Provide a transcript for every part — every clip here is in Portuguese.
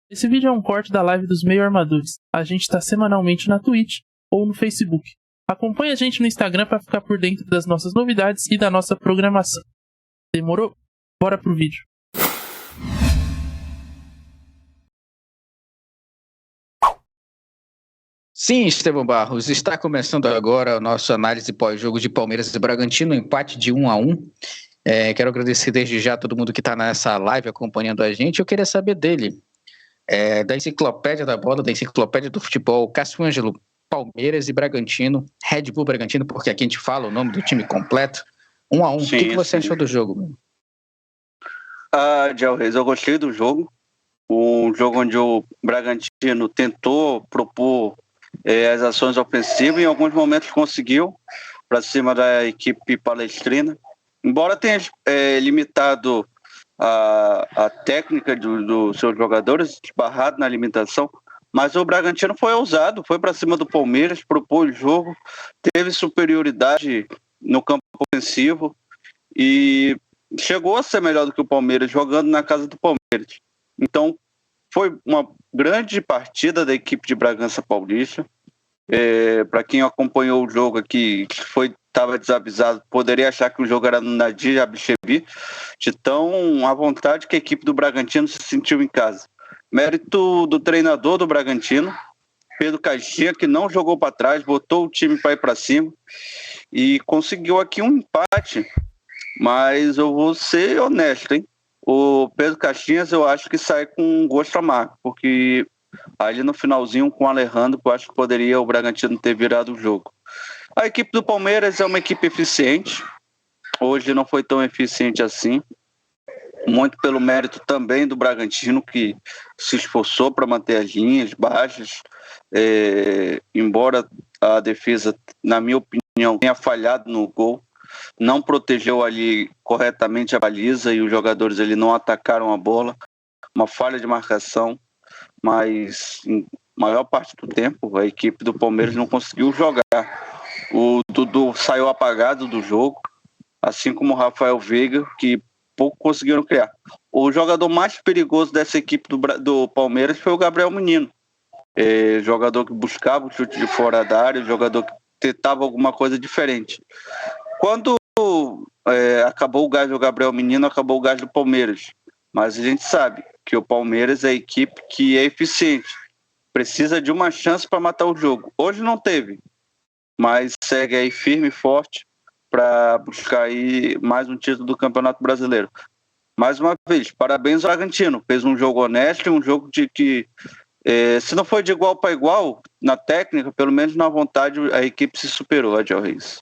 Esse vídeo é um corte da live dos Meio Armadores. A gente está semanalmente na Twitch ou no Facebook. Acompanhe a gente no Instagram para ficar por dentro das nossas novidades e da nossa programação. Demorou? Bora pro vídeo. Sim, Estevão Barros, está começando agora a nossa análise pós-jogo de Palmeiras e Bragantino, empate de 1-1. Quero agradecer desde já a todo mundo que está nessa live acompanhando a gente. Eu queria saber dele, da enciclopédia da bola, da enciclopédia do futebol, Cássio Ângelo, Palmeiras e Bragantino, Red Bull Bragantino, porque aqui a gente fala o nome do time completo. 1-1. O que você achou do jogo? Diel Reis, eu gostei do jogo. Um jogo onde o Bragantino tentou propor as ações ofensivas e em alguns momentos conseguiu para cima da equipe palestrina. Embora tenha limitado a técnica dos seus jogadores, esbarrado na limitação, mas o Bragantino foi ousado, foi para cima do Palmeiras, propôs o jogo, teve superioridade no campo ofensivo e chegou a ser melhor do que o Palmeiras, jogando na casa do Palmeiras. Então, foi uma grande partida da equipe de Bragança Paulista. Para quem acompanhou o jogo aqui, estava desavisado, poderia achar que o jogo era no Nadir Abichevi, de tão à vontade que a equipe do Bragantino se sentiu em casa. Mérito do treinador do Bragantino, Pedro Caixinha, que não jogou para trás, botou o time para ir para cima e conseguiu aqui um empate. Mas eu vou ser honesto, hein? O Pedro Caixinhas eu acho que sai com um gosto amargo, porque ali no finalzinho com o Alejandro, eu acho que poderia o Bragantino ter virado o jogo. A equipe do Palmeiras é uma equipe eficiente, hoje não foi tão eficiente assim, muito pelo mérito também do Bragantino, que se esforçou para manter as linhas baixas, embora a defesa, na minha opinião, tenha falhado no gol, não protegeu ali corretamente a baliza e os jogadores ali não atacaram a bola, uma falha de marcação, mas em maior parte do tempo a equipe do Palmeiras não conseguiu jogar. O Dudu saiu apagado do jogo, assim como o Rafael Veiga, que pouco conseguiram criar. O jogador mais perigoso dessa equipe do Palmeiras foi o Gabriel Menino, jogador que buscava o chute de fora da área, jogador que tentava alguma coisa diferente. Quando acabou o gás do Gabriel Menino, acabou o gás do Palmeiras. Mas a gente sabe que o Palmeiras é a equipe que é eficiente. Precisa de uma chance para matar o jogo. Hoje não teve, mas segue aí firme e forte para buscar aí mais um título do Campeonato Brasileiro. Mais uma vez, parabéns ao Bragantino. Fez um jogo honesto, um jogo de que, se não foi de igual para igual, na técnica, pelo menos na vontade, a equipe se superou, Adel Reis.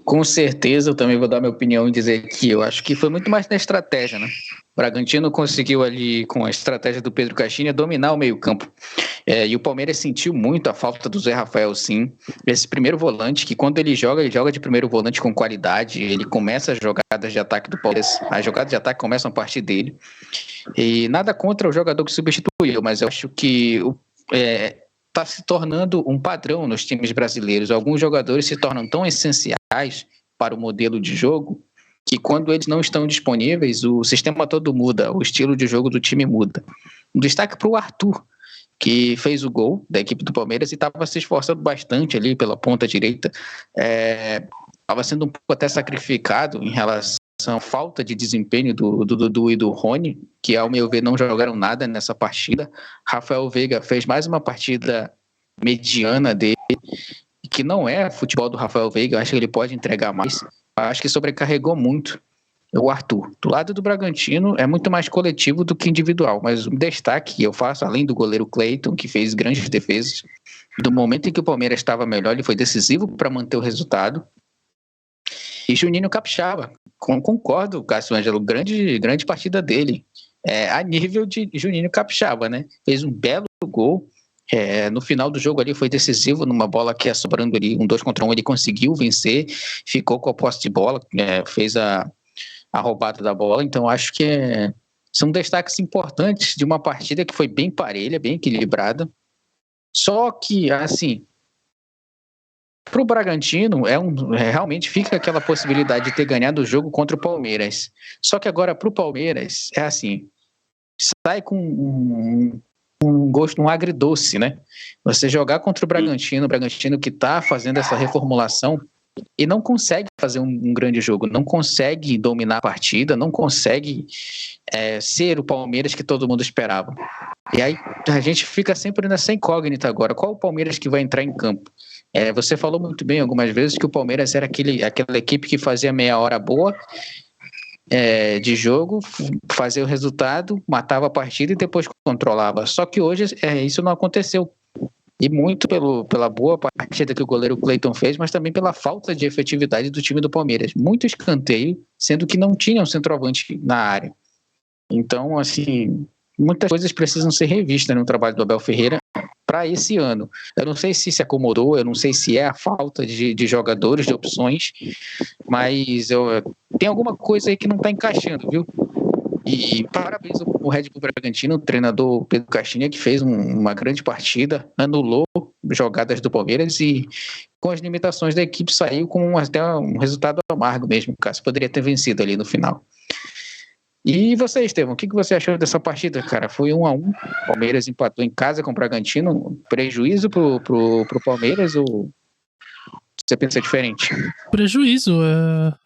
Com certeza, eu também vou dar minha opinião e dizer que eu acho que foi muito mais na estratégia, né? O Bragantino conseguiu ali, com a estratégia do Pedro Caixinha, dominar o meio-campo. E o Palmeiras sentiu muito a falta do Zé Rafael, sim. Esse primeiro volante, que quando ele joga de primeiro volante com qualidade, ele começa as jogadas de ataque do Palmeiras. As jogadas de ataque começam a partir dele. E nada contra o jogador que substituiu, mas eu acho que está se tornando um padrão nos times brasileiros. Alguns jogadores se tornam tão essenciais para o modelo de jogo que quando eles não estão disponíveis, o sistema todo muda, o estilo de jogo do time muda. Um destaque para o Arthur, que fez o gol da equipe do Palmeiras e estava se esforçando bastante ali pela ponta direita. Estava sendo um pouco até sacrificado em relação à falta de desempenho do Dudu e do Rony, que ao meu ver não jogaram nada nessa partida. Rafael Veiga fez mais uma partida mediana dele, que não é futebol do Rafael Veiga, eu acho que ele pode entregar mais. Eu acho que sobrecarregou muito o Arthur. Do lado do Bragantino é muito mais coletivo do que individual, mas um destaque que eu faço, além do goleiro Cleiton, que fez grandes defesas, do momento em que o Palmeiras estava melhor, ele foi decisivo para manter o resultado. E Juninho Capixaba, concordo, Cássio Ângelo, grande partida dele, a nível de Juninho Capixaba, né? Fez um belo gol, no final do jogo ali foi decisivo, numa bola que ia sobrando ali, 2 contra 1, ele conseguiu vencer, ficou com a posse de bola, fez a roubada da bola, então acho que são destaques importantes de uma partida que foi bem parelha, bem equilibrada, só que, assim, para o Bragantino, realmente fica aquela possibilidade de ter ganhado o jogo contra o Palmeiras. Só que agora, para o Palmeiras, é assim, sai com um gosto, um agridoce, né? Você jogar contra o Bragantino que está fazendo essa reformulação e não consegue fazer um grande jogo, não consegue dominar a partida, não consegue ser o Palmeiras que todo mundo esperava. E aí a gente fica sempre nessa incógnita agora, qual o Palmeiras que vai entrar em campo? Você falou muito bem algumas vezes que o Palmeiras era aquela equipe que fazia meia hora boa de jogo, fazia o resultado, matava a partida e depois controlava. Só que hoje isso não aconteceu. E muito pela boa partida que o goleiro Cleiton fez, mas também pela falta de efetividade do time do Palmeiras. Muito escanteio, sendo que não tinha um centroavante na área. Então, assim, muitas coisas precisam ser revistas no trabalho do Abel Ferreira para esse ano. Eu não sei se acomodou, eu não sei se é a falta de jogadores, de opções, mas tem alguma coisa aí que não está encaixando, viu? E parabéns ao Red Bull Bragantino, o treinador Pedro Caixinha, que fez uma grande partida, anulou jogadas do Palmeiras e, com as limitações da equipe, saiu com até um resultado amargo mesmo, caso poderia ter vencido ali no final. E você, Estevão, o que você achou dessa partida, cara? Foi 1-1, o Palmeiras empatou em casa com o Bragantino, prejuízo pro Palmeiras ou você pensa diferente? Prejuízo,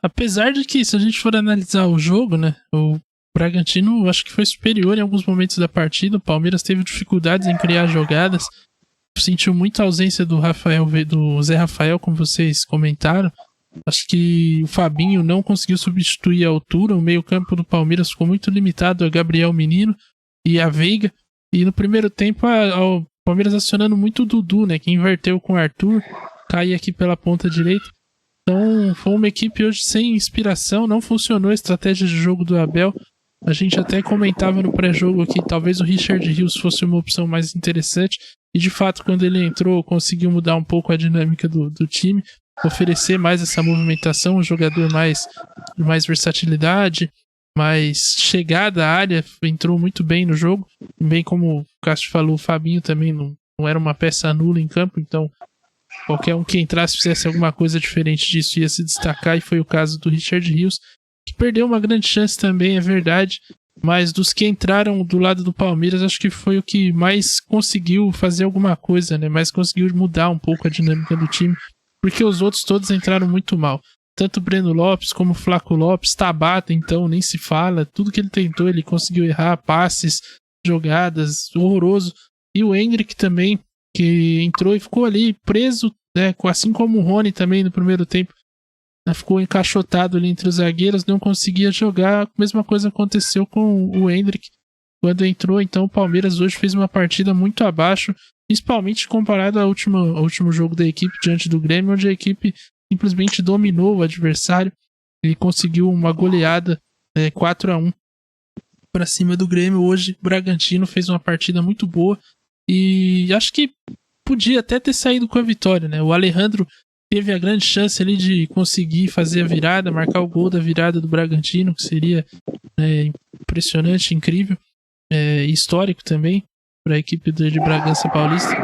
apesar de que, se a gente for analisar o jogo, né, o Bragantino acho que foi superior em alguns momentos da partida, o Palmeiras teve dificuldades em criar jogadas, sentiu muita ausência do Zé Rafael, como vocês comentaram. Acho que o Fabinho não conseguiu substituir a altura, o meio-campo do Palmeiras ficou muito limitado a Gabriel Menino e a Veiga. E no primeiro tempo, o Palmeiras acionando muito o Dudu, né, que inverteu com o Arthur, caía aqui pela ponta direita. Então, foi uma equipe hoje sem inspiração, não funcionou a estratégia de jogo do Abel. A gente até comentava no pré-jogo que talvez o Richard Rios fosse uma opção mais interessante. E de fato, quando ele entrou, conseguiu mudar um pouco a dinâmica do time, oferecer mais essa movimentação, um jogador mais versatilidade, mais chegada à área, entrou muito bem no jogo. Bem como o Cássio falou, o Fabinho também não era uma peça nula em campo, então qualquer um que entrasse, fizesse alguma coisa diferente disso, ia se destacar, e foi o caso do Richard Rios, que perdeu uma grande chance também, é verdade, mas dos que entraram do lado do Palmeiras, acho que foi o que mais conseguiu fazer alguma coisa, né? Mais conseguiu mudar um pouco a dinâmica do time, porque os outros todos entraram muito mal. Tanto o Breno Lopes como o Flaco Lopes, Tabata, então, nem se fala, tudo que ele tentou, ele conseguiu errar, passes, jogadas, horroroso. E o Hendrick também, que entrou e ficou ali preso, né? Assim como o Rony também no primeiro tempo. Ficou encaixotado ali entre os zagueiros, não conseguia jogar. A mesma coisa aconteceu com o Hendrick quando entrou. Então o Palmeiras hoje fez uma partida muito abaixo, principalmente comparado ao último jogo da equipe diante do Grêmio, onde a equipe simplesmente dominou o adversário e conseguiu uma goleada 4-1 para cima do Grêmio. Hoje o Bragantino fez uma partida muito boa e acho que podia até ter saído com a vitória, né? O Alejandro teve a grande chance ali de conseguir fazer a virada, marcar o gol da virada do Bragantino, que seria impressionante, incrível, histórico também para a equipe de Bragança Paulista,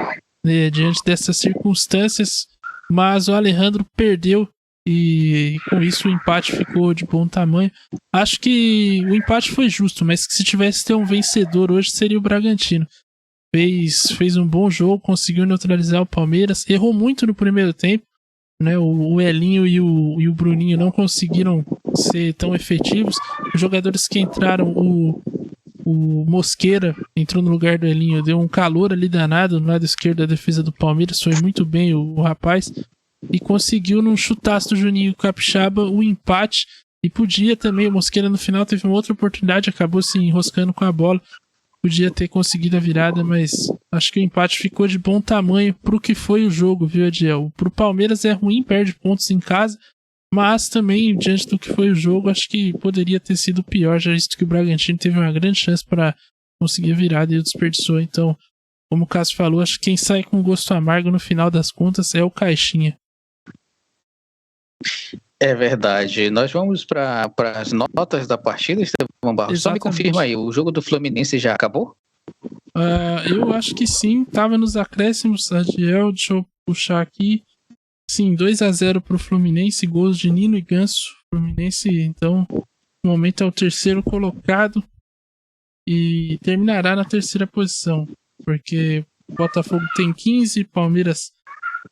diante dessas circunstâncias, mas o Alejandro perdeu e com isso o empate ficou de bom tamanho. Acho que o empate foi justo, mas que se tivesse ter um vencedor hoje seria o Bragantino. Fez um bom jogo, conseguiu neutralizar o Palmeiras, errou muito no primeiro tempo, né? O Elinho e o Bruninho não conseguiram ser tão efetivos. Os jogadores que entraram, o Mosqueira entrou no lugar do Elinho, deu um calor ali danado no lado esquerdo da defesa do Palmeiras, foi muito bem o rapaz, e conseguiu num chutaço do Juninho Capixaba o empate, e podia também, o Mosqueira no final teve uma outra oportunidade, acabou se enroscando com a bola, podia ter conseguido a virada, mas acho que o empate ficou de bom tamanho pro que foi o jogo, viu, Adiel? Pro Palmeiras é ruim, perde pontos em casa, mas também, diante do que foi o jogo, acho que poderia ter sido pior, já visto que o Bragantino teve uma grande chance para conseguir a virada e o desperdiçou. Então, como o Cássio falou, acho que quem sai com gosto amargo no final das contas é o Caixinha. É verdade. Nós vamos para as notas da partida, Estevão Barros. Só me confirma aí, o jogo do Fluminense já acabou? Eu acho que sim, estava nos acréscimos, Adiel, deixa eu puxar aqui. Sim, 2-0 pro Fluminense, gols de Nino e Ganso. Fluminense, então, no momento é o terceiro colocado. e terminará na terceira posição, porque o Botafogo tem 15, Palmeiras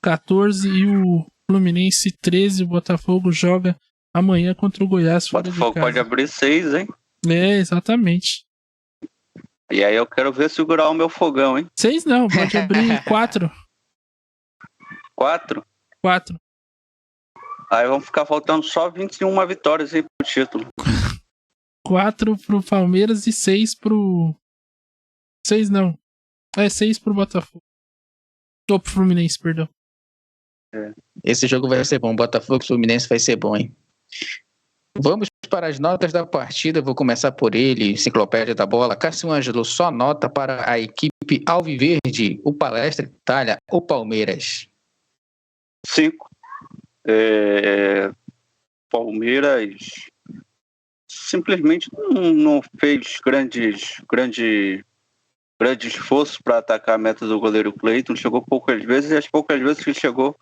14 e o Fluminense 13. O Botafogo joga amanhã contra o Goiás O fora de Botafogo casa. pode abrir 6, hein? É, exatamente. E aí eu quero ver segurar o meu fogão, hein? 6 não, pode abrir 4. 4? 4. Aí vão ficar faltando só 21 vitórias aí pro título. 4 pro Palmeiras e 6 pro... 6 não. 6 pro Botafogo. Ou pro Fluminense, perdão. Esse jogo vai ser bom. Botafogo e Fluminense vai ser bom, hein? Vamos para as notas da partida. Vou começar por ele, enciclopédia da bola. Cássio Ângelo, só nota para a equipe alviverde, o Palestra Itália, o Palmeiras. 5. Palmeiras simplesmente não fez grande esforço para atacar a meta do goleiro Cleiton. Chegou poucas vezes, e as poucas vezes que chegou,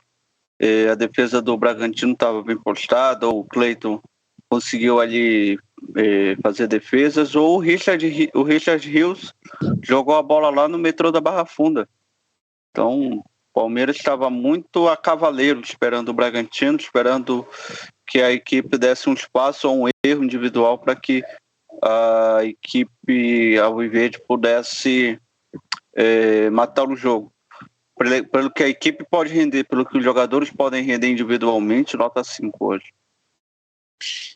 a defesa do Bragantino estava bem postada, ou o Cleiton conseguiu ali fazer defesas, ou o Richard Rios jogou a bola lá no metrô da Barra Funda. Então, o Palmeiras estava muito a cavaleiro, esperando o Bragantino, esperando que a equipe desse um espaço ou um erro individual para que a equipe alviverde pudesse matar o jogo. Pelo que a equipe pode render, pelo que os jogadores podem render individualmente, nota 5 hoje.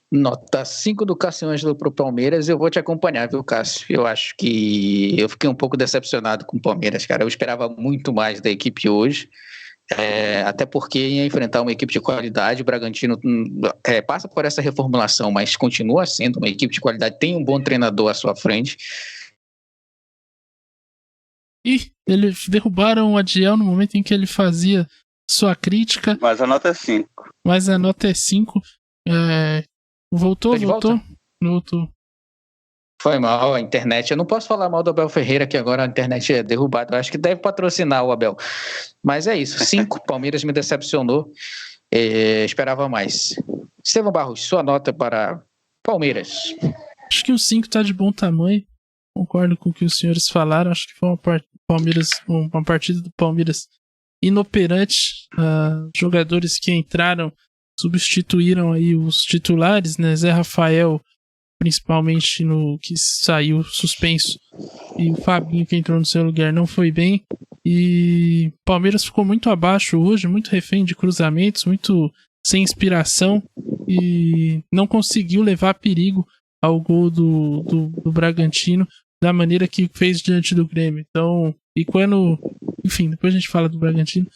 Nota 5 do Cássio Ângelo pro Palmeiras. Eu vou te acompanhar, viu, Cássio? Eu acho que eu fiquei um pouco decepcionado com o Palmeiras, cara. Eu esperava muito mais da equipe hoje. Até porque ia enfrentar uma equipe de qualidade. O Bragantino passa por essa reformulação, mas continua sendo uma equipe de qualidade. Tem um bom treinador à sua frente. E eles derrubaram o Adiel no momento em que ele fazia sua crítica. Mas a nota é 5. Mas a nota é 5. Voltou? Foi mal a internet. Eu não posso falar mal do Abel Ferreira, que agora a internet é derrubada. Eu acho que deve patrocinar o Abel. Mas é isso. 5. Palmeiras me decepcionou. Esperava mais. Estevão Barros, sua nota para Palmeiras. Acho que o 5 tá de bom tamanho. Concordo com o que os senhores falaram. Acho que foi uma partida do Palmeiras inoperante. Jogadores que entraram substituíram aí os titulares, né? Zé Rafael, principalmente no que saiu suspenso, e o Fabinho, que entrou no seu lugar, não foi bem. E o Palmeiras ficou muito abaixo hoje, muito refém de cruzamentos, muito sem inspiração, e não conseguiu levar perigo ao gol do Bragantino da maneira que fez diante do Grêmio. Então, enfim, depois a gente fala do Bragantino,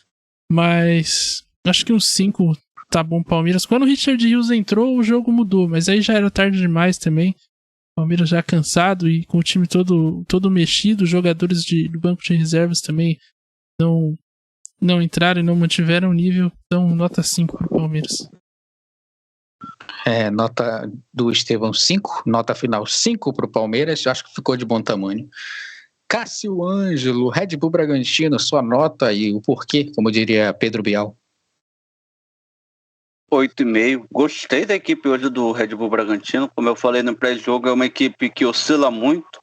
mas acho que uns 5 tá bom Palmeiras. Quando o Richard Rios entrou, o jogo mudou, mas aí já era tarde demais também. Palmeiras já cansado e com o time todo mexido, os jogadores do banco de reservas também não entraram e não mantiveram o nível. Então, nota 5 pro Palmeiras. Nota do Estevão 5, nota final 5 pro Palmeiras. Eu acho que ficou de bom tamanho. Cássio Ângelo, Red Bull Bragantino, sua nota e o porquê, como diria Pedro Bial. 8,5. Gostei da equipe hoje do Red Bull Bragantino. Como eu falei no pré-jogo, é uma equipe que oscila muito,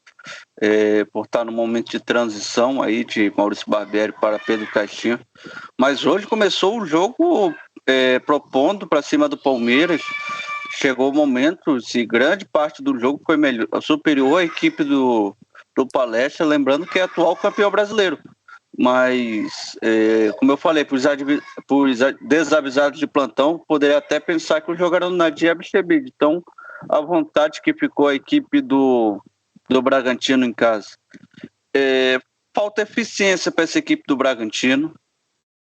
por estar no momento de transição aí de Maurício Barbieri para Pedro Caixinha. Mas hoje começou o jogo propondo para cima do Palmeiras. Chegou momentos e grande parte do jogo foi superior à equipe do Palestra, lembrando que é atual campeão brasileiro. Mas, como eu falei, por desavisados de plantão, poderia até pensar que o jogo era no Nadir Abichebid. Então, a vontade que ficou a equipe do Bragantino em casa. Falta eficiência para essa equipe do Bragantino,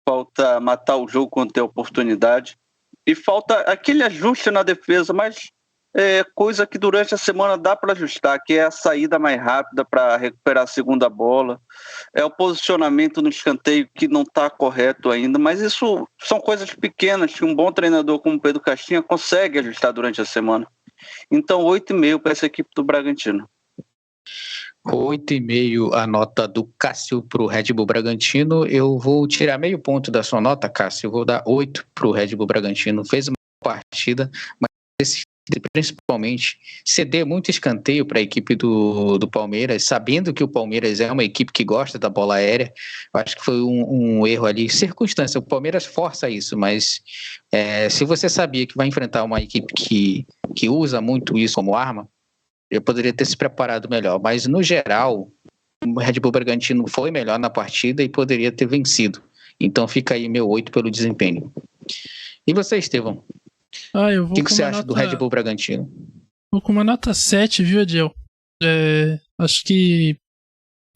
falta matar o jogo quando tem oportunidade, e falta aquele ajuste na defesa, mas coisa que durante a semana dá para ajustar, que é a saída mais rápida para recuperar a segunda bola, é o posicionamento no escanteio que não está correto ainda, mas isso são coisas pequenas que um bom treinador como Pedro Caixinha consegue ajustar durante a semana. Então 8,5 para essa equipe do Bragantino. 8,5 a nota do Cássio pro Red Bull Bragantino. Eu vou tirar meio ponto da sua nota, Cássio. Eu vou dar 8 pro Red Bull Bragantino. Fez uma partida, mas esse principalmente, ceder muito escanteio para a equipe do Palmeiras, sabendo que o Palmeiras é uma equipe que gosta da bola aérea. Eu acho que foi um erro ali, circunstância. O Palmeiras força isso, mas se você sabia que vai enfrentar uma equipe que usa muito isso como arma, eu poderia ter se preparado melhor. Mas, no geral, o Red Bull Bragantino foi melhor na partida e poderia ter vencido. Então fica aí meu 8 pelo desempenho. E você, Estevão? Eu vou O que você acha do Red Bull Bragantino? Vou com uma nota 7, viu, Adiel? Acho que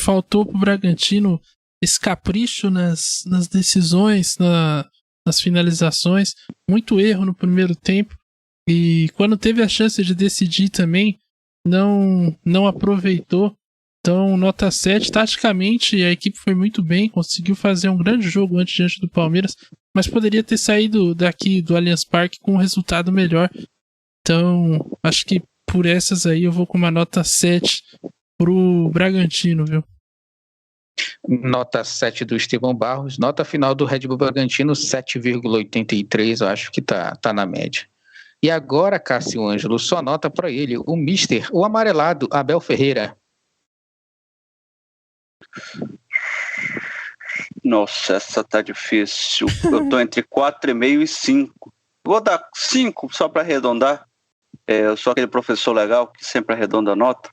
faltou pro Bragantino esse capricho nas decisões, nas finalizações. Muito erro no primeiro tempo. E quando teve a chance de decidir também, não aproveitou. Então, nota 7. Taticamente, a equipe foi muito bem, conseguiu fazer um grande jogo antes diante do Palmeiras, mas poderia ter saído daqui do Allianz Parque com um resultado melhor. Então, acho que por essas aí eu vou com uma nota 7 pro Bragantino, viu? Nota 7 do Estevão Barros. Nota final do Red Bull Bragantino, 7,83. Eu acho que tá na média. E agora, Cássio Ângelo, só nota para ele, o Mister, o amarelado, Abel Ferreira. Nossa, essa tá difícil. Eu tô entre 4,5 e 5. Vou dar 5 só para arredondar. Eu sou aquele professor legal que sempre arredonda a nota.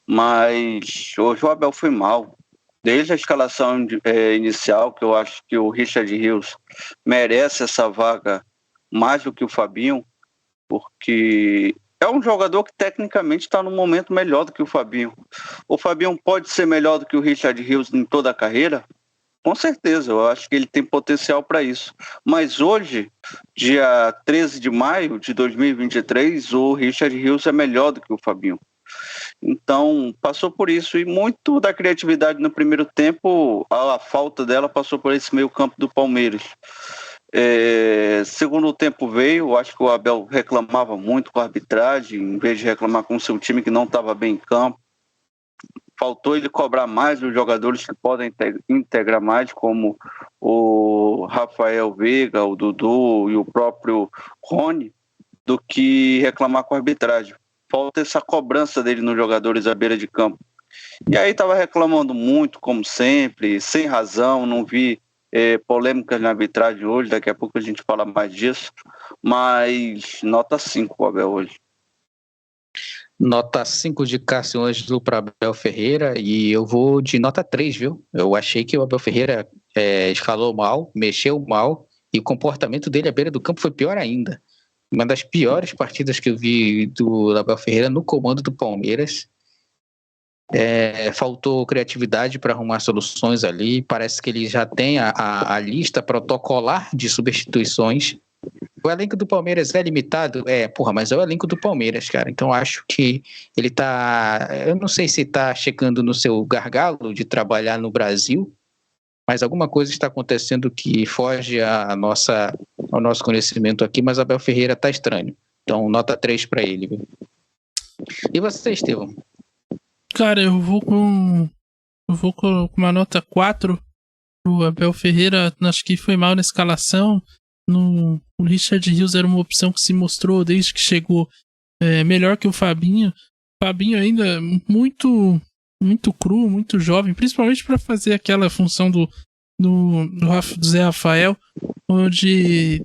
Mas hoje o Abel foi mal. Desde a escalação inicial, que eu acho que o Richard Rios merece essa vaga mais do que o Fabinho, porque é um jogador que tecnicamente está num momento melhor do que o Fabinho. O Fabinho pode ser melhor do que o Richard Rios em toda a carreira? Com certeza, eu acho que ele tem potencial para isso. Mas hoje, dia 13 de maio de 2023, o Richard Rios é melhor do que o Fabinho. Então, passou por isso. E muito da criatividade no primeiro tempo, a falta dela passou por esse meio campo do Palmeiras. Segundo tempo veio, acho que o Abel reclamava muito com a arbitragem, em vez de reclamar com o seu time que não estava bem em campo. Faltou ele cobrar mais dos jogadores que podem integrar mais, como o Rafael Veiga, o Dudu e o próprio Rony, do que reclamar com a arbitragem. Falta essa cobrança dele nos jogadores à beira de campo. E aí estava reclamando muito, como sempre, sem razão, não vi polêmicas na arbitragem hoje, daqui a pouco a gente fala mais disso, mas nota 5 o Abel hoje. Nota 5 de Cássio Ângelo para Abel Ferreira, e eu vou de nota 3, viu? Eu achei que o Abel Ferreira escalou mal, mexeu mal, e o comportamento dele à beira do campo foi pior ainda. Uma das piores partidas que eu vi do Abel Ferreira no comando do Palmeiras. Faltou criatividade para arrumar soluções ali. Parece que ele já tem a lista protocolar de substituições. O elenco do Palmeiras é limitado? Mas é o elenco do Palmeiras, cara. Então acho que ele tá... Eu não sei se tá chegando no seu gargalo de trabalhar no Brasil, mas alguma coisa está acontecendo que foge ao nosso conhecimento aqui, mas Abel Ferreira tá estranho. Então nota 3 para ele. Viu? E você, Estevão? Cara, eu vou com uma nota 4 pro Abel Ferreira. Acho que foi mal na escalação. O Richard Rios era uma opção que se mostrou desde que chegou melhor que o Fabinho. O Fabinho ainda muito cru, muito jovem, principalmente para fazer aquela função do Zé Rafael, onde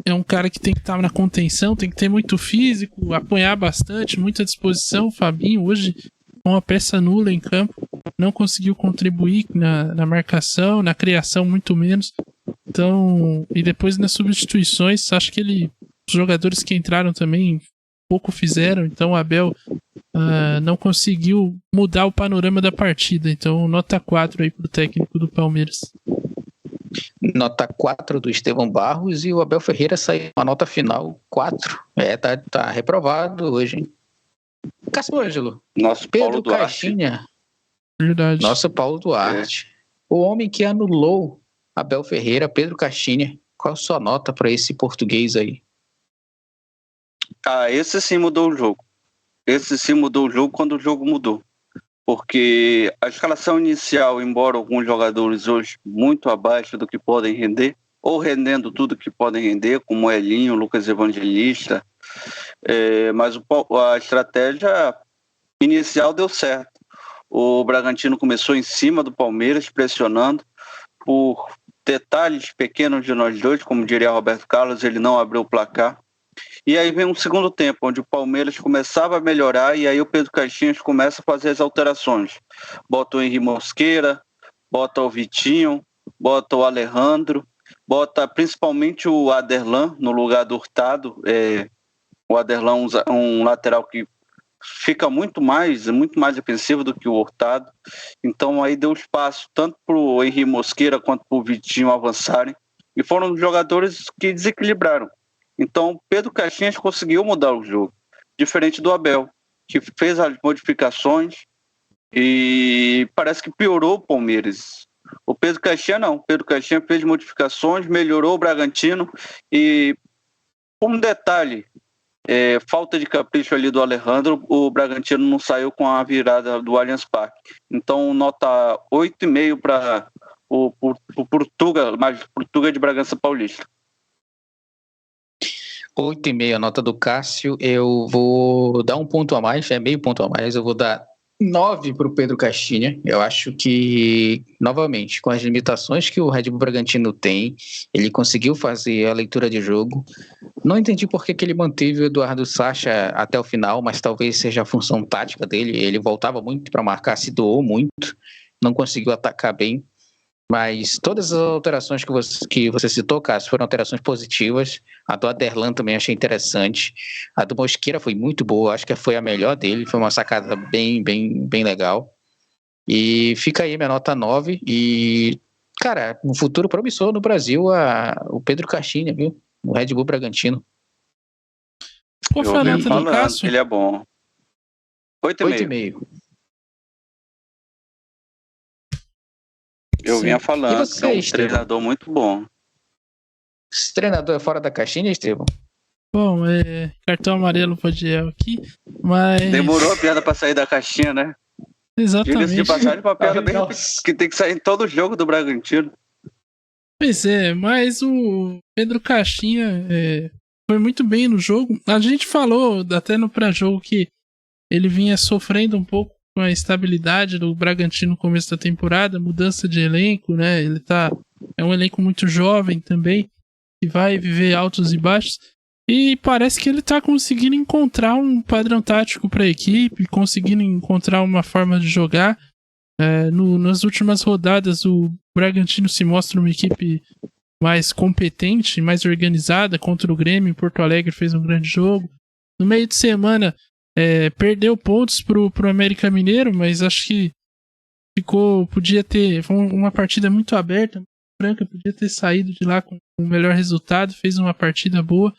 é um cara que tem que estar na contenção, tem que ter muito físico, apanhar bastante, muita disposição. O Fabinho hoje, com uma peça nula em campo, não conseguiu contribuir na marcação, na criação muito menos. Então, e depois nas substituições, acho que os jogadores que entraram também pouco fizeram, então o Abel não conseguiu mudar o panorama da partida. Então, nota 4 aí pro técnico do Palmeiras. Nota 4 do Estevão Barros, e o Abel Ferreira saiu uma nota final 4. Tá reprovado hoje, hein? Cássio Ângelo. Nosso Pedro Paulo Caixinha. Verdade. Nosso Paulo Duarte. O homem que anulou Abel Ferreira, Pedro Caixinha. Qual a sua nota para esse português aí? Esse sim mudou o jogo. Esse sim mudou o jogo quando o jogo mudou. Porque a escalação inicial, embora alguns jogadores hoje muito abaixo do que podem render, ou rendendo tudo que podem render, como Elinho, Lucas Evangelista, Mas a estratégia inicial deu certo. O Bragantino começou em cima do Palmeiras, pressionando. Por detalhes pequenos de nós dois, como diria Roberto Carlos, ele não abriu o placar. E aí vem um segundo tempo, onde o Palmeiras começava a melhorar, e aí o Pedro Caixinhas começa a fazer as alterações. Bota o Henrique Mosqueira, bota o Vitinho, bota o Alejandro, bota principalmente o Aderlan no lugar do Hurtado. O Aderlan é um lateral que fica muito mais defensivo do que o Hurtado. Então aí deu espaço tanto para o Henrique Mosqueira quanto para o Vitinho avançarem, e foram jogadores que desequilibraram. Então Pedro Caixinhas conseguiu mudar o jogo, diferente do Abel, que fez as modificações e parece que piorou o Palmeiras. O Pedro Caixinhas não. O Pedro Caixinhas fez modificações, melhorou o Bragantino, e um detalhe, falta de capricho ali do Alejandro, o Bragantino não saiu com a virada do Allianz Parque. Então nota 8,5 para o Portuga de Bragança Paulista. 8,5 a nota do Cássio. Eu vou dar um ponto a mais, meio ponto a mais. Eu vou dar 9 para o Pedro Caixinha. Eu acho que, novamente, com as limitações que o Red Bull Bragantino tem, ele conseguiu fazer a leitura de jogo. Não entendi por que ele manteve o Eduardo Sacha até o final, mas talvez seja a função tática dele. Ele voltava muito para marcar, se doou muito, não conseguiu atacar bem. Mas todas as alterações que você citou, Cássio, foram alterações positivas. A do Aderlan também achei interessante. A do Mosqueira foi muito boa, acho que foi a melhor dele. Foi uma sacada bem legal. E fica aí minha nota 9. E, cara, um futuro promissor no Brasil, o Pedro Caixinha, viu? O Red Bull Bragantino. Qual foi a nota do Cássio? Ele é bom. 8,5. Eu vinha falando que é um treinador muito bom. Esse treinador é fora da caixinha, Estevão? Bom, cartão amarelo pro Diel aqui, mas... Demorou a piada pra sair da caixinha, né? Exatamente. Diga-se de passagem, uma piada bem que tem que sair em todo jogo do Bragantino. Pois mas o Pedro Caixinha foi muito bem no jogo. A gente falou até no pré-jogo que ele vinha sofrendo um pouco com a estabilidade do Bragantino no começo da temporada, mudança de elenco, né? Ele é um elenco muito jovem também, que vai viver altos e baixos, e parece que ele tá conseguindo encontrar um padrão tático para a equipe, conseguindo encontrar uma forma de jogar. Nas últimas rodadas, o Bragantino se mostra uma equipe mais competente, mais organizada. Contra o Grêmio, em Porto Alegre fez um grande jogo. No meio de semana, perdeu pontos pro América Mineiro, mas acho que podia ter, foi uma partida muito aberta, muito franca, podia ter saído de lá com o melhor resultado, fez uma partida boa,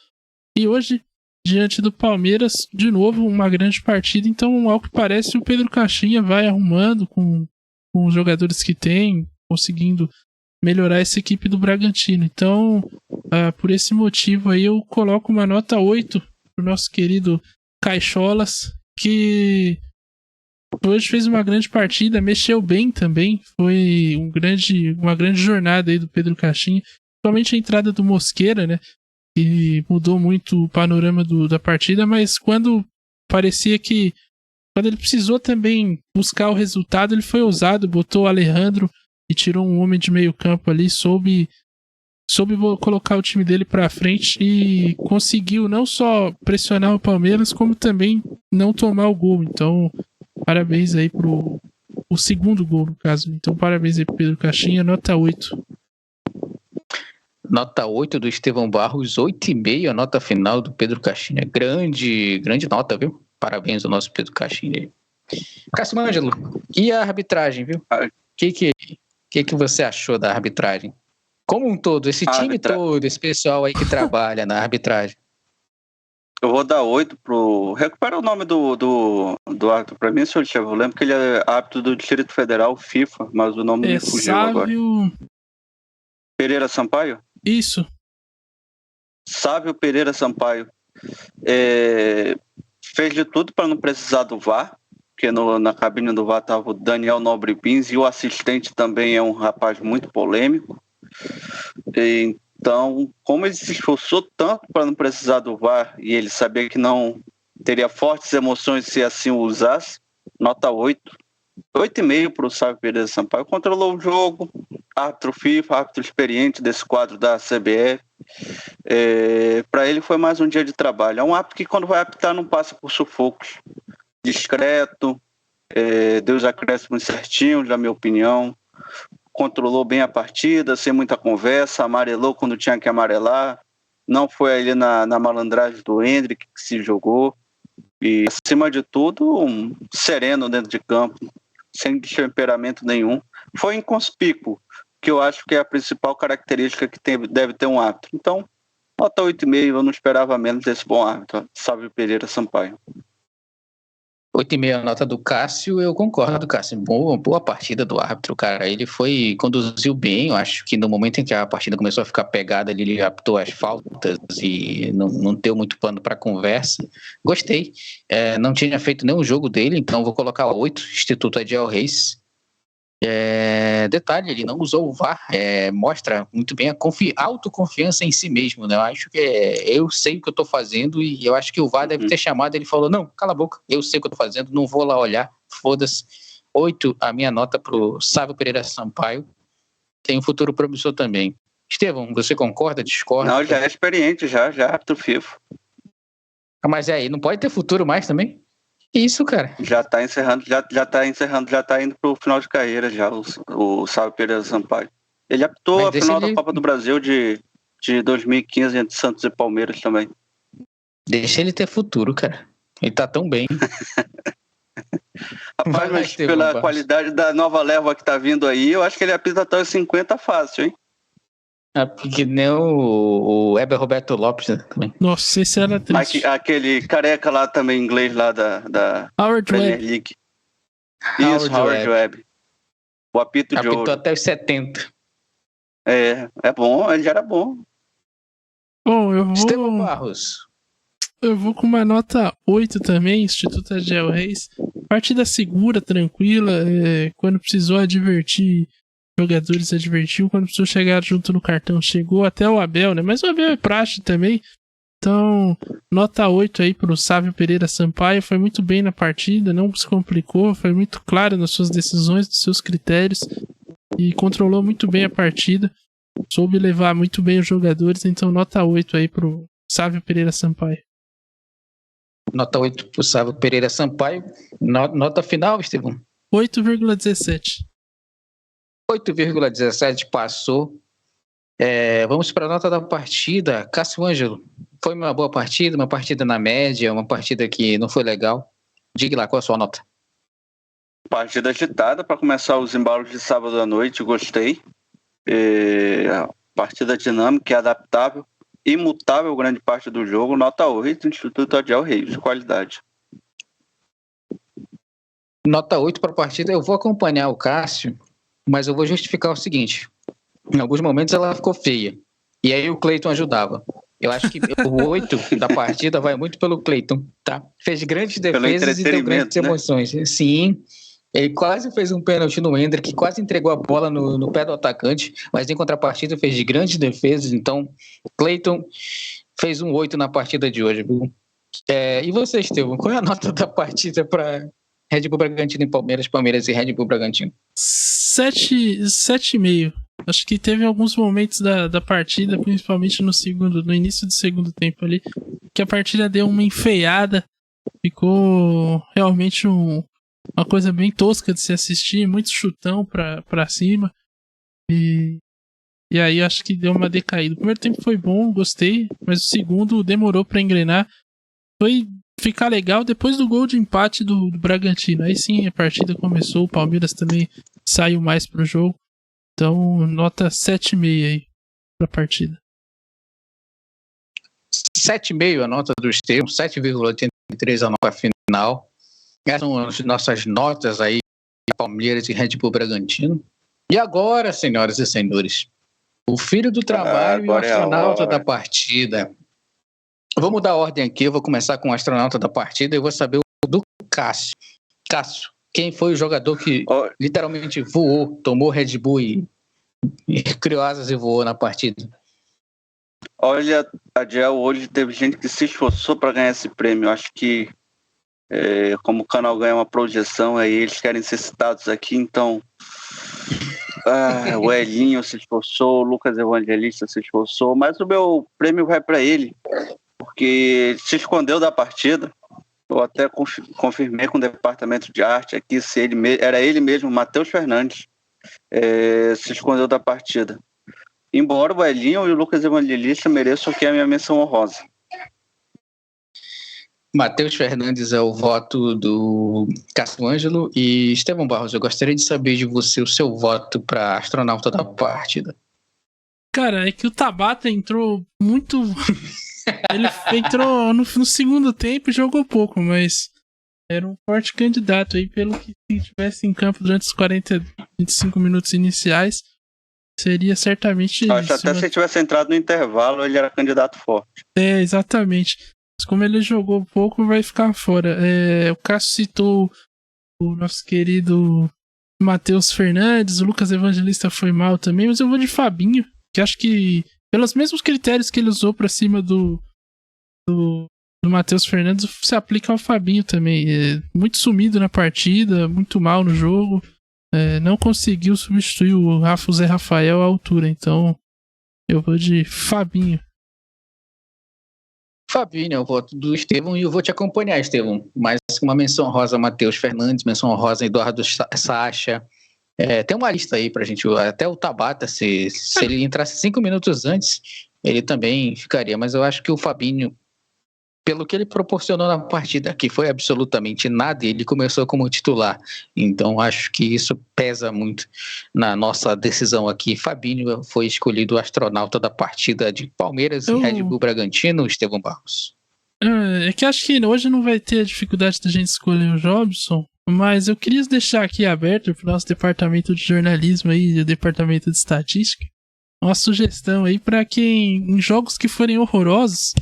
e hoje, diante do Palmeiras, de novo, uma grande partida. Então, ao que parece, o Pedro Caixinha vai arrumando com os jogadores que tem, conseguindo melhorar essa equipe do Bragantino. Então, por esse motivo aí, eu coloco uma nota 8 pro nosso querido Caixolas, que hoje fez uma grande partida, mexeu bem também. Foi uma grande jornada aí do Pedro Caixinha, principalmente a entrada do Mosqueira, né, que mudou muito o panorama da partida, mas quando parecia que, quando ele precisou também buscar o resultado, ele foi ousado, botou o Alejandro e tirou um homem de meio campo ali, soube colocar o time dele pra frente e conseguiu não só pressionar o Palmeiras, como também não tomar o gol. Então, parabéns aí pro segundo gol, no caso. Então, parabéns aí pro Pedro Caixinha, nota 8. Nota 8 do Estevão Barros, 8,5 a nota final do Pedro Caixinha. Grande nota, viu? Parabéns ao nosso Pedro Caixinha. Cássio Ângelo, e a arbitragem, viu? O que você achou da arbitragem? Como um todo, esse time todo, esse pessoal aí que trabalha na arbitragem. Eu vou dar 8 pro... Recupera o nome do árbitro pra mim, senhor Thiago. Eu lembro que ele é árbitro do Distrito Federal, FIFA, mas o nome me fugiu agora. Pereira Sampaio? Isso. Sávio Pereira Sampaio. Fez de tudo para não precisar do VAR, porque na cabine do VAR estava o Daniel Nobre Pins, e o assistente também é um rapaz muito polêmico. Então, como ele se esforçou tanto para não precisar do VAR e ele sabia que não teria fortes emoções se assim o usasse, nota 8. 8,5 para o Sávio Pereira Sampaio. Controlou o jogo, árbitro FIFA, árbitro experiente desse quadro da CBF. Para ele foi mais um dia de trabalho. É um árbitro que quando vai apitar não passa por sufocos. Discreto, deu os acréscimos certinhos, na minha opinião. Controlou bem a partida, sem muita conversa, amarelou quando tinha que amarelar. Não foi ali na malandragem do Hendrick que se jogou. E, acima de tudo, sereno dentro de campo, sem temperamento nenhum. Foi inconspícuo, que eu acho que é a principal característica que deve ter um árbitro. Então, nota 8,5, eu não esperava menos desse bom árbitro. Sávio Pereira Sampaio. 8,5 a nota do Cássio, eu concordo, Cássio. Boa partida do árbitro, cara. Ele conduziu bem, eu acho que no momento em que a partida começou a ficar pegada, ele apitou as faltas e não deu muito pano para conversa. Gostei. Não tinha feito nenhum jogo dele, então vou colocar 8, Instituto Adiel Reis. Detalhe, ele não usou o VAR, mostra muito bem a autoconfiança em si mesmo, né? Eu acho que eu sei o que eu tô fazendo e eu acho que o VAR deve ter chamado, ele falou, não, cala a boca, eu sei o que eu tô fazendo, não vou lá olhar, foda-se. 8, a minha nota pro Sávio Pereira Sampaio, tem um futuro promissor também. Estevão, você concorda, discorda? Não, já é experiente, já árbitro FIFA. Mas aí, não pode ter futuro mais também? Isso, cara. Já tá encerrando, já tá indo pro final de carreira já, o Sávio Pereira Sampaio. Ele apitou a final da Copa do Brasil de 2015 entre Santos e Palmeiras também. Deixa ele ter futuro, cara. Ele tá tão bem. Rapaz, mas pela qualidade da nova leva que tá vindo aí, eu acho que ele apita até os 50 fácil, hein? Que nem o Heber Roberto Lopes, né, também. Nossa, esse era triste. Aquele careca lá também, inglês lá da Howard Premier Webb. League. Isso, Howard Webb. O apito de ouro. Apitou até os 70. É bom, ele já era bom. Bom, Estevão Barros. Eu vou com uma nota 8 também, Instituto Adiel Reis. Partida segura, tranquila, quando precisou advertir jogadores, advertiu, quando precisou chegar junto no cartão, chegou até o Abel, né? Mas o Abel é praxe também. Então, nota 8 aí pro Sávio Pereira Sampaio, foi muito bem na partida, não se complicou, foi muito claro nas suas decisões, nos seus critérios e controlou muito bem a partida, soube levar muito bem os jogadores, então nota 8 aí pro Sávio Pereira Sampaio. Nota 8 pro Sávio Pereira Sampaio. Nota final, Estevão? 8,17. 8,17 passou. Vamos para a nota da partida. Cássio Ângelo, foi uma boa partida, uma partida na média, uma partida que não foi legal. Diga lá, qual a sua nota? Partida agitada para começar os embalos de sábado à noite, gostei. Partida dinâmica e adaptável, imutável grande parte do jogo, nota 8, Instituto Adiel Reis, de qualidade. Nota 8 para a partida, eu vou acompanhar o Cássio, mas eu vou justificar o seguinte, em alguns momentos ela ficou feia, e aí o Cleiton ajudava. Eu acho que o 8 da partida vai muito pelo Cleiton, tá? Fez grandes defesas e deu grandes emoções. Né? Sim, ele quase fez um pênalti no Hendrick, quase entregou a bola no pé do atacante, mas em contrapartida fez grandes defesas, então Cleiton fez um 8 na partida de hoje. Viu? E você, Estevão, qual é a nota da partida para Red Bull Bragantino e Palmeiras e Red Bull Bragantino? 7,5. Acho que teve alguns momentos da partida, principalmente no início do segundo tempo ali, que a partida deu uma enfeiada, ficou realmente uma coisa bem tosca de se assistir, muito chutão pra cima, e aí acho que deu uma decaída. O primeiro tempo foi bom, gostei, mas o segundo demorou pra engrenar, foi ficar legal depois do gol de empate do Bragantino, aí sim a partida começou, o Palmeiras também saiu mais pro jogo. Então, nota 7,5 aí pra partida. 7,5 a nota do Estevão, 7,83 a nota final. Essas são as nossas notas aí, Palmeiras e Red Bull Bragantino. E agora, senhoras e senhores, o filho do trabalho e o astronauta da partida. Vou mudar a ordem aqui, eu vou começar com o astronauta da partida e vou saber do Cássio. Cássio, quem foi o jogador que literalmente voou, tomou Red Bull e criou asas e voou na partida? Olha, Adiel, hoje teve gente que se esforçou para ganhar esse prêmio. Eu acho que, como o canal ganha uma projeção, aí eles querem ser citados aqui, então. O Elinho se esforçou, o Lucas Evangelista se esforçou, mas o meu prêmio vai para ele, porque se escondeu da partida. Eu até confirmei com o departamento de arte aqui se era ele mesmo, Matheus Fernandes, se escondeu da partida. Embora o Elinho e o Lucas Evangelista mereçam aqui a minha menção honrosa. Matheus Fernandes é o voto do Cássio Ângelo. E Estevão Barros, eu gostaria de saber de você o seu voto para astronauta da partida. Cara, é que o Tabata entrou muito... Ele entrou no segundo tempo e jogou pouco, mas era um forte candidato aí, pelo que se estivesse em campo durante os 25 minutos iniciais, seria certamente... Acho até se ele tivesse entrado no intervalo, ele era candidato forte. Exatamente. Mas como ele jogou pouco, vai ficar fora. O Cássio citou o nosso querido Matheus Fernandes, o Lucas Evangelista foi mal também, mas eu vou de Fabinho, que acho que, pelos mesmos critérios que ele usou pra cima do Matheus Fernandes, se aplica ao Fabinho também. Muito sumido na partida, muito mal no jogo, não conseguiu substituir o Zé Rafael à altura, então eu vou de Fabinho. Fabinho é o voto do Estevão e eu vou te acompanhar, Estevão. Mas uma menção rosa Matheus Fernandes, menção rosa Eduardo Sacha. Tem uma lista aí pra gente, até o Tabata, se ele entrasse 5 minutos antes, ele também ficaria. Mas eu acho que o Fabinho, pelo que ele proporcionou na partida, que foi absolutamente nada, ele começou como titular. Então acho que isso pesa muito na nossa decisão aqui. Fabinho foi escolhido o astronauta da partida de Palmeiras e Red Bull Bragantino, Estevão Barros. É que acho que hoje não vai ter a dificuldade da gente escolher o Jobson, mas eu queria deixar aqui aberto para o nosso departamento de jornalismo aí, o departamento de estatística, uma sugestão aí para quem, em jogos que forem horrorosos,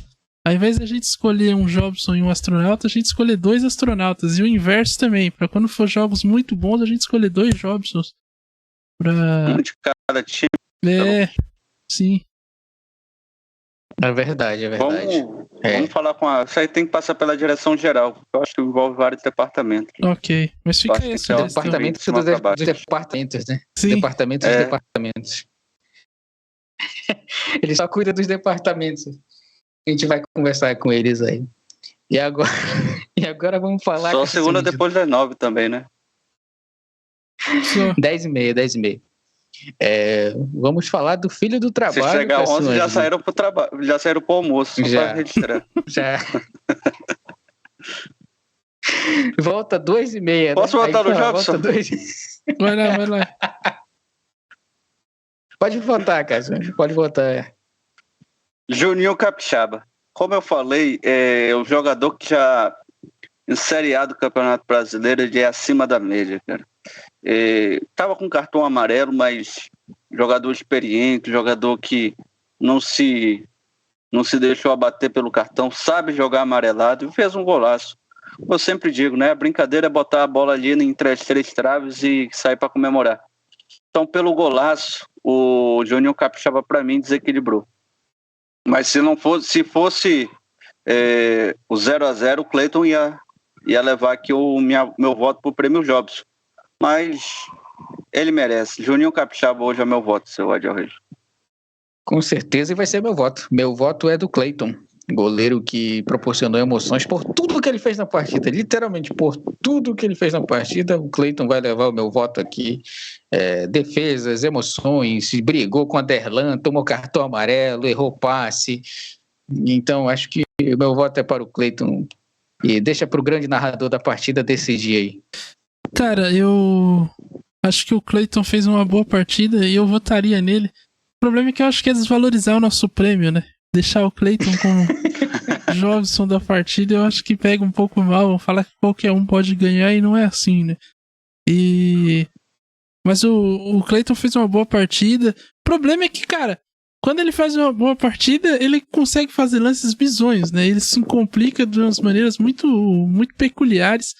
ao invés de a gente escolher um Jobson e um astronauta, a gente escolher 2 astronautas. E o inverso também. Para quando for jogos muito bons, a gente escolher 2 Jobsons. Um de cada time. Sim. É verdade. Vamos falar com a... Isso aí tem que passar pela direção geral. Eu acho que envolve vários departamentos. Ok. Mas fica aí a sugestão. É o departamento dos departamentos, né? Sim. Departamento dos departamentos. Ele só cuida dos departamentos. A gente vai conversar com eles aí. E agora vamos falar... Só segunda depois das 9 também, né? 10h30. Vamos falar do filho do trabalho. Se chegar 11, já saíram pro trabalho, já saíram pro almoço. Já. Volta 2h30. Posso votar no Jobson? Vai lá. Pode votar, Cássio. Pode votar. Juninho Capixaba. Como eu falei, é um jogador que já em Série A do Campeonato Brasileiro ele é acima da média, cara. Tava com cartão amarelo, mas jogador experiente, jogador que não se deixou abater pelo cartão, sabe jogar amarelado e fez um golaço. Eu sempre digo, né? A brincadeira é botar a bola ali entre as 3 traves e sair para comemorar. Então, pelo golaço, o Juninho Capixaba, para mim, desequilibrou. Mas se fosse o 0-0, o Cleiton ia levar aqui meu voto para o prêmio Jobson. Mas ele merece. Juninho Capixaba hoje é meu voto, seu Adiel Reis. Com certeza, e vai ser meu voto. Meu voto é do Cleiton, goleiro que proporcionou emoções por tudo que ele fez na partida. Literalmente, por tudo que ele fez na partida, o Cleiton vai levar o meu voto aqui. Defesas, emoções, brigou com a Derlan, tomou cartão amarelo, errou passe. Então, acho que o meu voto é para o Cleiton. E deixa para o grande narrador da partida decidir aí. Cara, eu acho que o Cleiton fez uma boa partida e eu votaria nele. O problema é que eu acho que é desvalorizar o nosso prêmio, né? Deixar o Cleiton como Jobson da partida, eu acho que pega um pouco mal. Vão falar que qualquer um pode ganhar e não é assim, né? Mas o Cleiton fez uma boa partida. O problema é que, cara, quando ele faz uma boa partida, ele consegue fazer lances bizonhos, né? Ele se complica de umas maneiras muito, muito peculiares.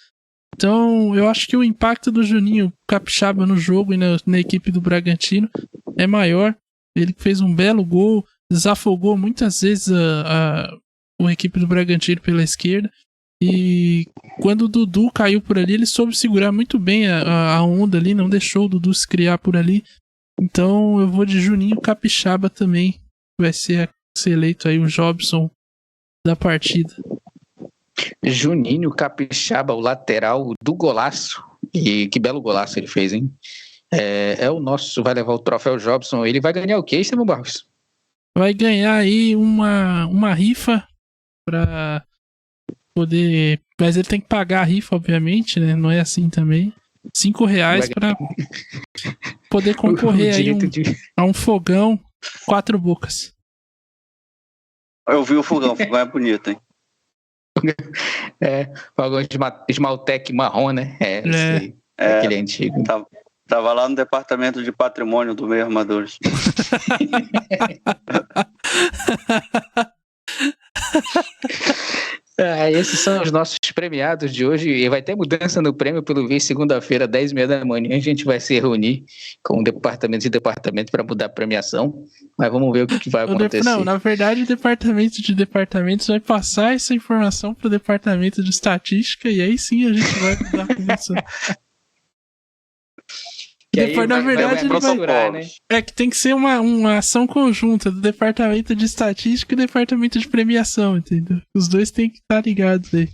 Então, eu acho que o impacto do Juninho Capixaba no jogo e na equipe do Bragantino é maior. Ele fez um belo gol, desafogou muitas vezes a equipe do Bragantino pela esquerda. E quando o Dudu caiu por ali, ele soube segurar muito bem a onda ali, não deixou o Dudu se criar por ali. Então eu vou de Juninho Capixaba também. Vai ser eleito aí o Jobson da partida. Juninho Capixaba, o lateral do golaço. E que belo golaço ele fez, hein? É o nosso, vai levar o troféu Jobson. Ele vai ganhar o quê, Estevam Barros? Vai ganhar aí uma rifa pra poder... Mas ele tem que pagar a rifa, obviamente, né? Não é assim também. R$5 pra poder concorrer aí a um fogão 4 bocas. Eu vi o fogão é bonito, hein? Fogão de Esmaltec marrom, né? Sei, aquele antigo. Tava lá no departamento de patrimônio do Meio Armadores. Esses são os nossos premiados de hoje. E vai ter mudança no prêmio, pelo visto, segunda-feira, 10h30 da manhã. A gente vai se reunir com departamento para mudar a premiação. Mas vamos ver o que vai acontecer. Não, na verdade, o departamento de departamentos vai passar essa informação para o departamento de estatística e aí sim a gente vai mudar a premiação. Depois, na verdade, ele vai, né? É que tem que ser uma ação conjunta do departamento de estatística e do departamento de premiação, entendeu? Os dois têm que estar ligados aí.